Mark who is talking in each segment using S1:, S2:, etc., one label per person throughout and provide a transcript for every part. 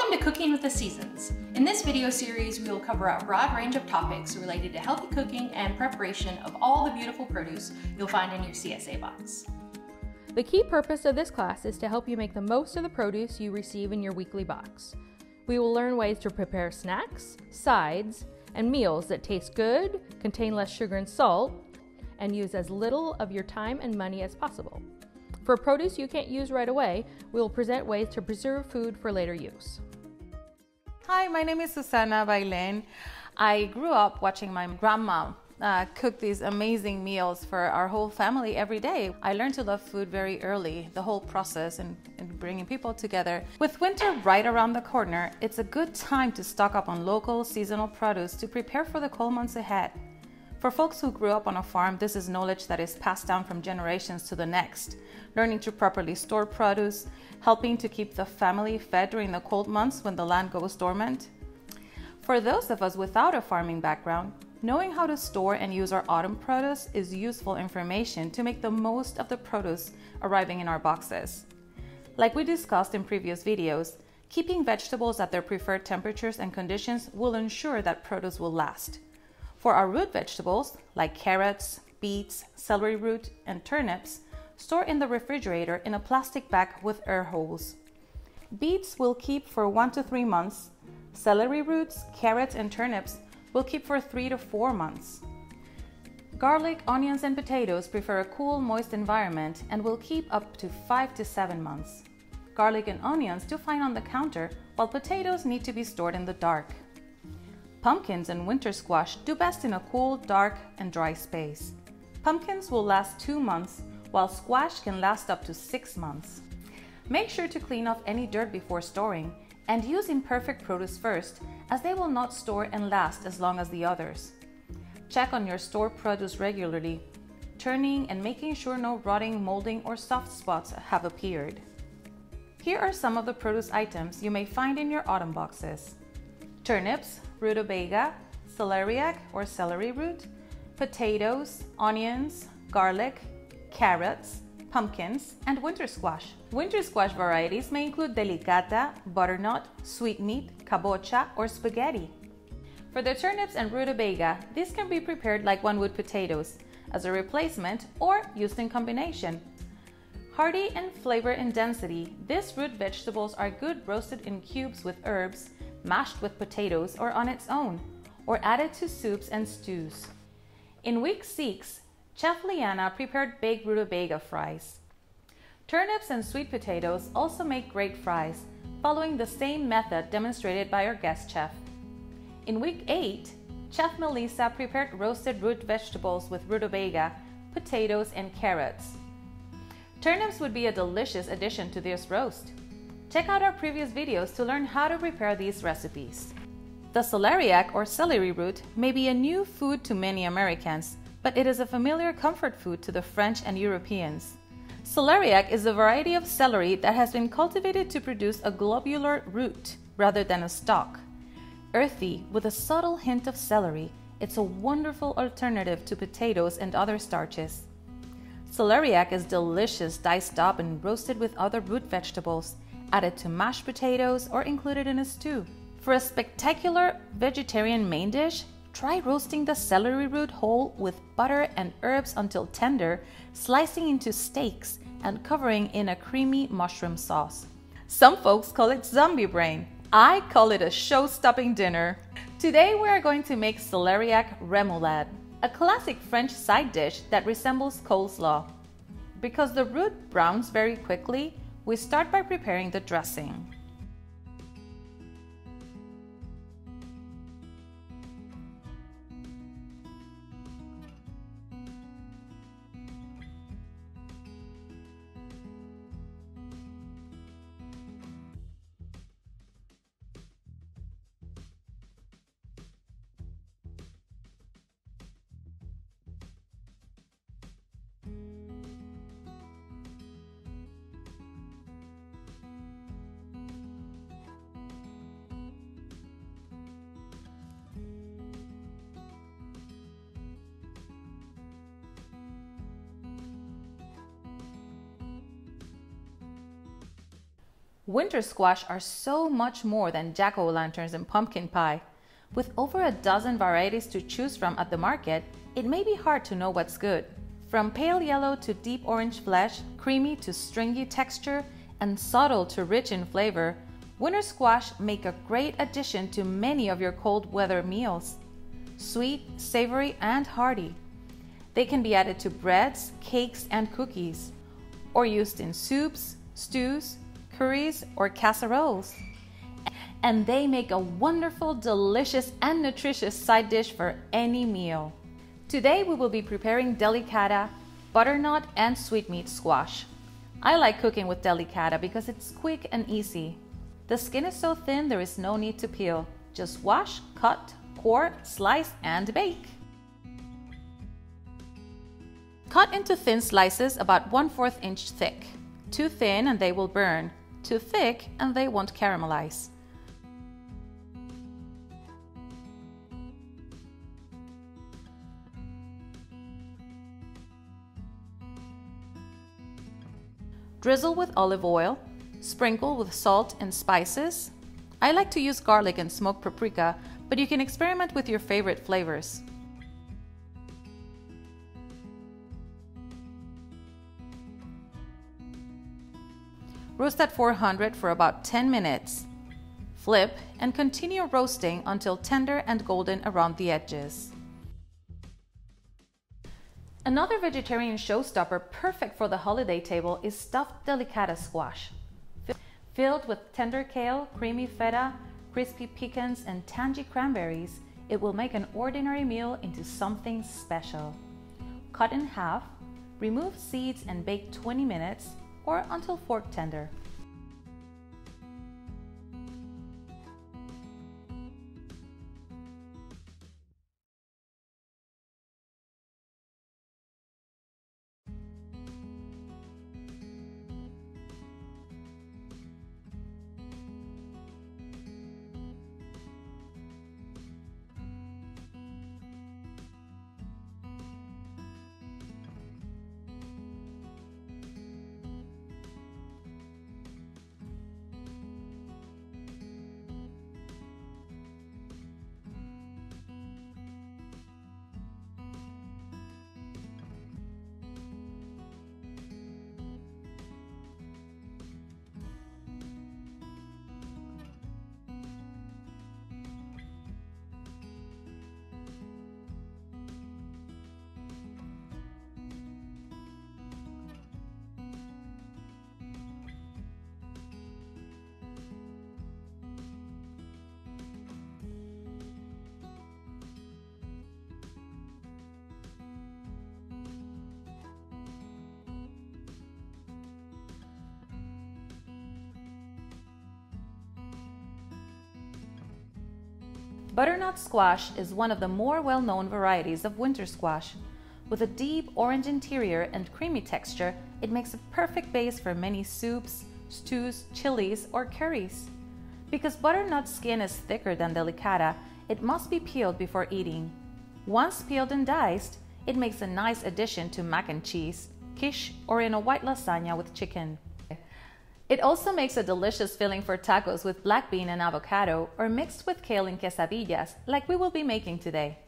S1: Welcome to Cooking with the Seasons. In this video series, we will cover a broad range of topics related to healthy cooking and preparation of all the beautiful produce you'll find in your CSA box.
S2: The key purpose of this class is to help you make the most of the produce you receive in your weekly box. We will learn ways to prepare snacks, sides, and meals that taste good, contain less sugar and salt, and use as little of your time and money as possible. For produce you can't use right away, we will present ways to preserve food for later use.
S3: Hi, my name is Susana Bailén. I grew up watching my grandma cook these amazing meals for our whole family every day. I learned to love food very early, the whole process and bringing people together. With winter right around the corner, it's a good time to stock up on local seasonal produce to prepare for the cold months ahead. For folks who grew up on a farm, this is knowledge that is passed down from generations to the next. Learning to properly store produce, helping to keep the family fed during the cold months when the land goes dormant. For those of us without a farming background, knowing how to store and use our autumn produce is useful information to make the most of the produce arriving in our boxes. Like we discussed in previous videos, keeping vegetables at their preferred temperatures and conditions will ensure that produce will last. For our root vegetables, like carrots, beets, celery root, and turnips, store in the refrigerator in a plastic bag with air holes. Beets will keep for 1 to 3 months. Celery roots, carrots, and turnips will keep for 3 to 4 months. Garlic, onions, and potatoes prefer a cool, moist environment and will keep up to 5 to 7 months. Garlic and onions do fine on the counter, while potatoes need to be stored in the dark. Pumpkins and winter squash do best in a cool, dark, and dry space. Pumpkins will last 2 months, while squash can last up to 6 months. Make sure to clean off any dirt before storing and use imperfect produce first, as they will not store and last as long as the others. Check on your stored produce regularly, turning and making sure no rotting, molding, or soft spots have appeared. Here are some of the produce items you may find in your autumn boxes: turnips, Rutabaga, Celeriac or celery root, potatoes, onions, garlic, carrots, pumpkins, and winter squash. Winter squash varieties may include Delicata, Butternut, sweetmeat, kabocha, or spaghetti. For the turnips and Rutabaga, these can be prepared like one would potatoes, as a replacement or used in combination. Hearty in flavor and density, these root vegetables are good roasted in cubes with herbs, mashed with potatoes or on its own, or added to soups and stews. In week 6, Chef Liana prepared baked Rutabaga fries. Turnips and sweet potatoes also make great fries, following the same method demonstrated by our guest chef. In week 8, Chef Melissa prepared roasted root vegetables with Rutabaga, potatoes, and carrots. Turnips would be a delicious addition to this roast. Check out our previous videos to learn how to prepare these recipes. The celeriac or celery root may be a new food to many Americans, but it is a familiar comfort food to the French and Europeans. Celeriac is a variety of celery that has been cultivated to produce a globular root rather than a stalk. Earthy, with a subtle hint of celery, it's a wonderful alternative to potatoes and other starches. Celeriac is delicious diced up and roasted with other root vegetables, added to mashed potatoes, or included in a stew. For a spectacular vegetarian main dish, try roasting the celery root whole with butter and herbs until tender, slicing into steaks and covering in a creamy mushroom sauce. Some folks call it zombie brain. I call it a show-stopping dinner. Today we are going to make Celery Remoulade, a classic French side dish that resembles coleslaw. Because the root browns very quickly, we start by preparing the dressing. Winter squash are so much more than jack-o'-lanterns and pumpkin pie. With over a dozen varieties to choose from at the market, it may be hard to know what's good. From pale yellow to deep orange flesh, creamy to stringy texture, and subtle to rich in flavor, winter squash make a great addition to many of your cold weather meals. Sweet, savory, and hearty. They can be added to breads, cakes, and cookies, or used in soups, stews, curries, or casseroles. And they make a wonderful, delicious, and nutritious side dish for any meal. Today we will be preparing delicata, butternut, and sweetmeat squash. I like cooking with delicata because it's quick and easy. The skin is so thin there is no need to peel. Just wash, cut, core, slice, and bake. Cut into thin slices about 1/4 inch thick. Too thin and they will burn. Too thick and they won't caramelize. Drizzle with olive oil, sprinkle with salt and spices. I like to use garlic and smoked paprika, but you can experiment with your favorite flavors. Roast at 400 for about 10 minutes. Flip and continue roasting until tender and golden around the edges. Another vegetarian showstopper perfect for the holiday table is stuffed delicata squash. Filled with tender kale, creamy feta, crispy pecans, and tangy cranberries, it will make an ordinary meal into something special. Cut in half, remove seeds and bake 20 minutes or until fork tender. Butternut squash is one of the more well-known varieties of winter squash. With a deep orange interior and creamy texture, it makes a perfect base for many soups, stews, chilies, or curries. Because butternut skin is thicker than delicata, it must be peeled before eating. Once peeled and diced, it makes a nice addition to mac and cheese, quiche, or in a white lasagna with chicken. It also makes a delicious filling for tacos with black bean and avocado, or mixed with kale in quesadillas, like we will be making today.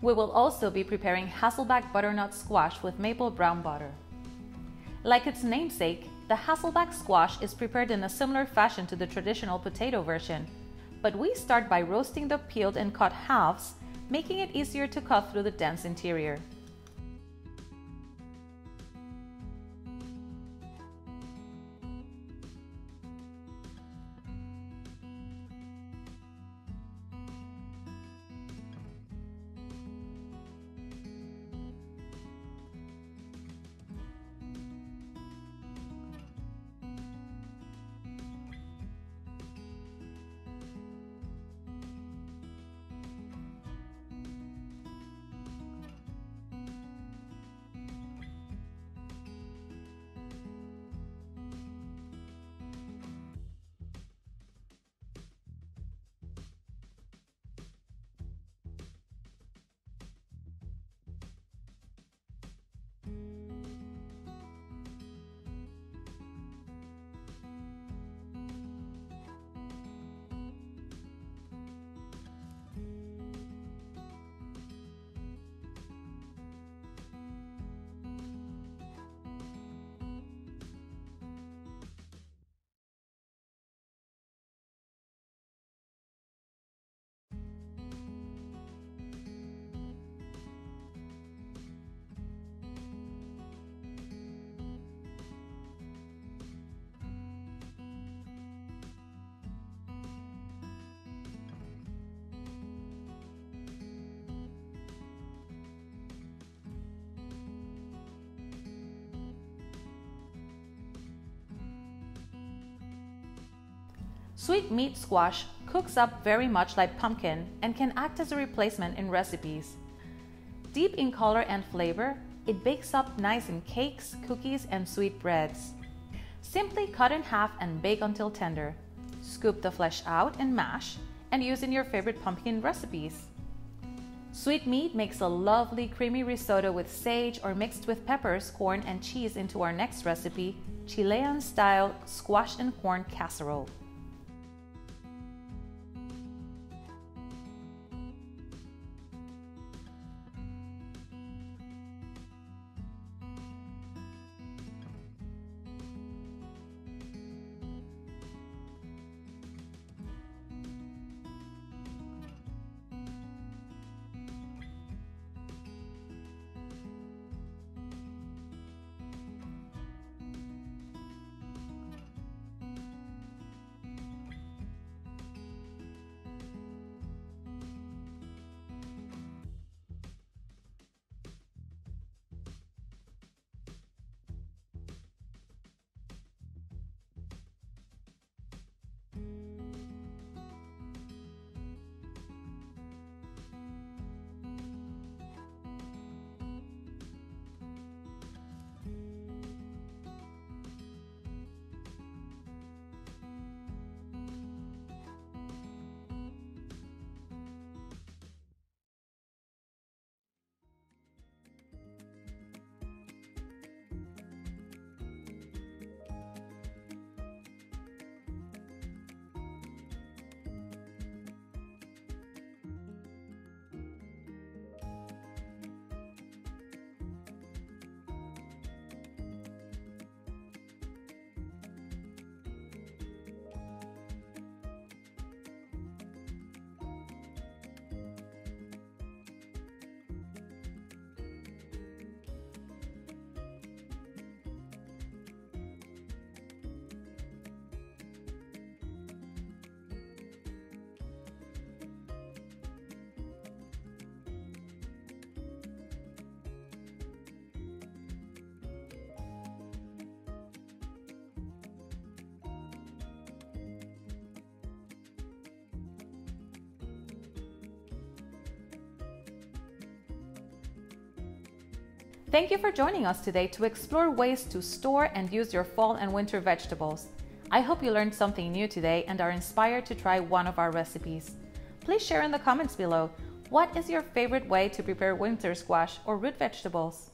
S3: We will also be preparing Hasselback butternut squash with maple brown butter. Like its namesake, the Hasselback squash is prepared in a similar fashion to the traditional potato version, but we start by roasting the peeled and cut halves, making it easier to cut through the dense interior. Sweet meat squash cooks up very much like pumpkin and can act as a replacement in recipes. Deep in color and flavor, it bakes up nice in cakes, cookies, and sweet breads. Simply cut in half and bake until tender. Scoop the flesh out and mash, and use in your favorite pumpkin recipes. Sweet meat makes a lovely creamy risotto with sage or mixed with peppers, corn, and cheese into our next recipe, Chilean-style squash and corn casserole. Thank you for joining us today to explore ways to store and use your fall and winter vegetables. I hope you learned something new today and are inspired to try one of our recipes. Please share in the comments below, what is your favorite way to prepare winter squash or root vegetables?